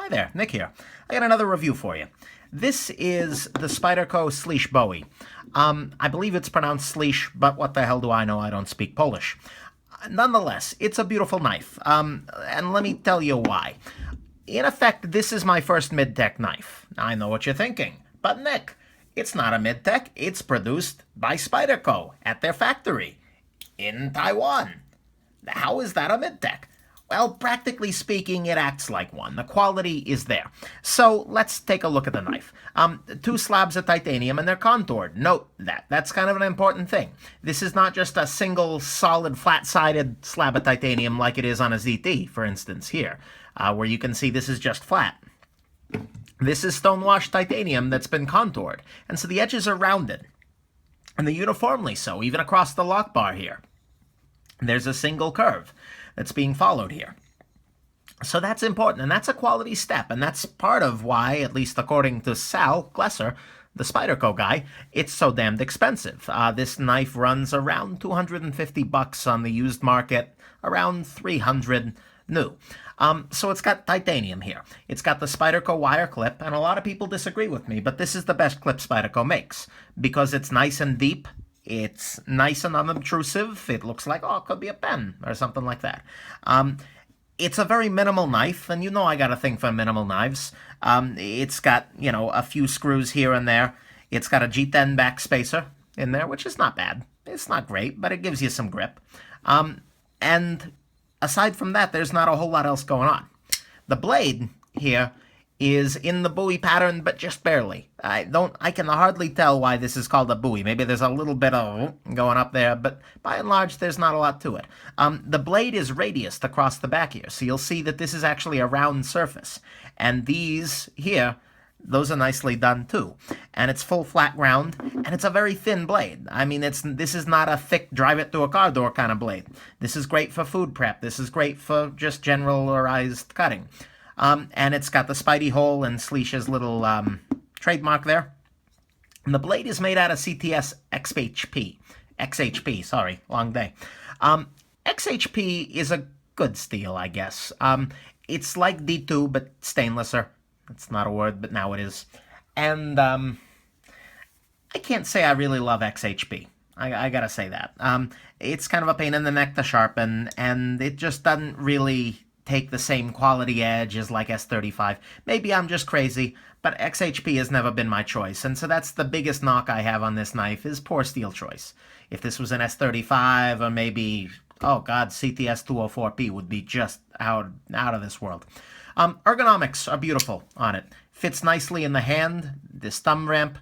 Hi there, Nick here. I got another review for you. This is the Spyderco Slysz Bowie. I believe it's pronounced Slysz, but what the hell do I know? I don't speak Polish. Nonetheless, it's a beautiful knife, and let me tell you why. In effect, this is my first mid-tech knife. I know what you're thinking, but Nick, it's not a mid-tech. It's produced by Spyderco at their factory in Taiwan. How is that a mid-tech? Well, practically speaking, it acts like one. The quality is there. So let's take a look at the knife. 2 slabs of titanium, and they're contoured. Note that. That's kind of an important thing. This is not just a single, solid, flat-sided slab of titanium like it is on a ZT, for instance, here, where you can see this is just flat. This is stone-washed titanium that's been contoured, and so the edges are rounded, and they're uniformly so, even across the lock bar here. There's a single curve that's being followed here. So that's important, and that's a quality step, and that's part of why, at least according to Sal Glesser, the Spyderco guy, it's so damned expensive. This knife runs around $250 on the used market, around $300 new. So it's got titanium here. It's got the Spyderco wire clip, and a lot of people disagree with me, but this is the best clip Spyderco makes, because it's nice and deep. It's nice and unobtrusive. It looks like, oh, it could be a pen or something like that. It's a very minimal knife, and you know I got a thing for minimal knives. It's got, you know, a few screws here and there. It's got a G10 back spacer in there, which is not bad. It's not great, but it gives you some grip. And aside from that, there's not a whole lot else going on. The blade here is in the Bowie pattern, but just barely. I can hardly tell why this is called a Bowie. Maybe there's a little bit of going up there, but by and large, there's not a lot to it. The blade is radiused across the back here, so you'll see that this is actually a round surface. And these here, those are nicely done too. And it's full flat ground, and it's a very thin blade. I mean, this is not a thick drive it through a car door kind of blade. This is great for food prep. This is great for just generalized cutting. And it's got the Spidey hole and Slysz's little trademark there. And the blade is made out of CTS XHP, sorry, long day. XHP is a good steel, I guess. It's like D2, but stainlesser. It's not a word, but now it is. And I can't say I really love XHP. I gotta say that. It's kind of a pain in the neck to sharpen, and it just doesn't really take the same quality edge as like S35. Maybe I'm just crazy, but XHP has never been my choice, and so that's the biggest knock I have on this knife is poor steel choice. If this was an S35 or maybe, oh god, CTS 204P would be just out of this world. Ergonomics are beautiful on it. Fits nicely in the hand. This thumb ramp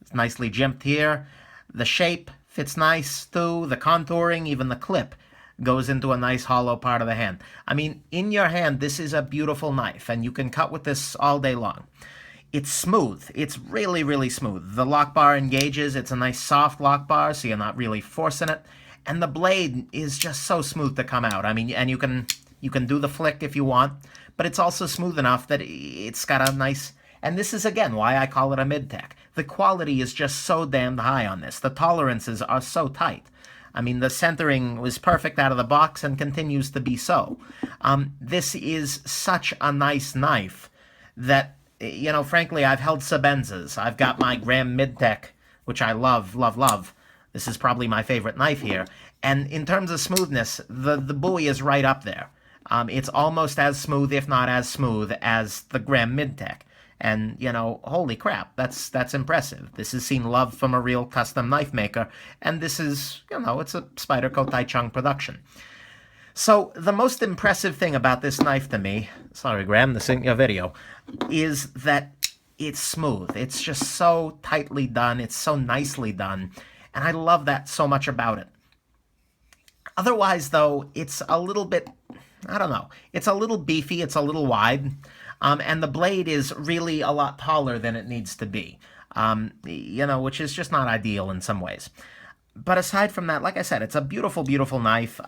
is nicely jimped here. The shape fits nice too. The contouring, even the clip, goes into a nice hollow part of the hand. I mean, in your hand, this is a beautiful knife, and you can cut with this all day long. It's smooth. It's really, really smooth. The lock bar engages. It's a nice soft lock bar, so you're not really forcing it. And the blade is just so smooth to come out. I mean, and you can do the flick if you want, but it's also smooth enough that it's got a nice... And this is, again, why I call it a mid-tech. The quality is just so damned high on this. The tolerances are so tight. I mean, the centering was perfect out of the box and continues to be so. This is such a nice knife that, you know, frankly, I've held Shabazz's. I've got my Graham Mid-Tech, which I love, love, love. This is probably my favorite knife here. And in terms of smoothness, the Bowie is right up there. It's almost as smooth, if not as smooth, as the Graham Mid-Tech. And, you know, holy crap, that's impressive. This has seen love from a real custom knife maker, and this is, you know, it's a Spyderco Taichung production. So the most impressive thing about this knife to me, sorry Graham, this isn't your video, is that it's smooth. It's just so tightly done. It's so nicely done, and I love that so much about it. Otherwise, though, it's a little bit, I don't know, it's a little beefy, it's a little wide. And the blade is really a lot taller than it needs to be, you know, which is just not ideal in some ways. But aside from that, like I said, it's a beautiful, beautiful knife.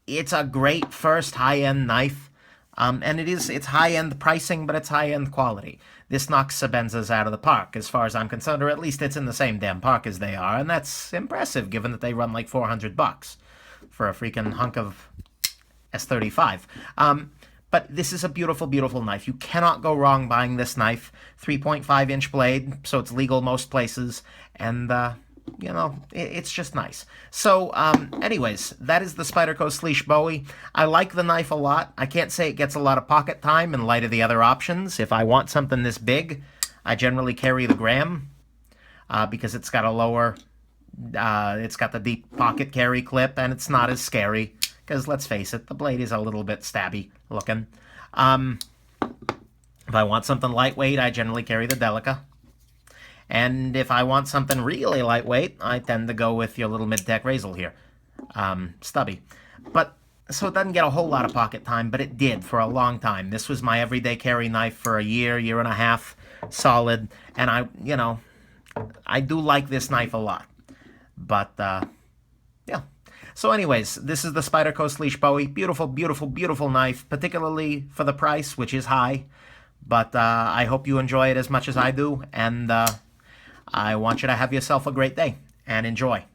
It's a great first high-end knife, and it's high-end pricing, but it's high-end quality. This knocks Shabazz out of the park, as far as I'm concerned, or at least it's in the same damn park as they are, and that's impressive, given that they run like $400 for a freaking hunk of S35. But this is a beautiful, beautiful knife. You cannot go wrong buying this knife. 3.5-inch blade, so it's legal most places. And, you know, it's just nice. So, anyways, that is the Spyderco Slysz Bowie. I like the knife a lot. I can't say it gets a lot of pocket time in light of the other options. If I want something this big, I generally carry the Graham because it's got a lower, it's got the deep pocket carry clip, and it's not as scary. Because let's face it, the blade is a little bit stabby looking. If I want something lightweight, I generally carry the Delica. And if I want something really lightweight, I tend to go with your little mid-tech Razel here. Stubby. But, so it doesn't get a whole lot of pocket time, but it did for a long time. This was my everyday carry knife for a year, year and a half, solid. And I, you know, I do like this knife a lot. But, yeah. So anyways, this is the Spyderco Slysz Bowie. Beautiful, beautiful, beautiful knife, particularly for the price, which is high. But I hope you enjoy it as much as I do, and I want you to have yourself a great day, and enjoy.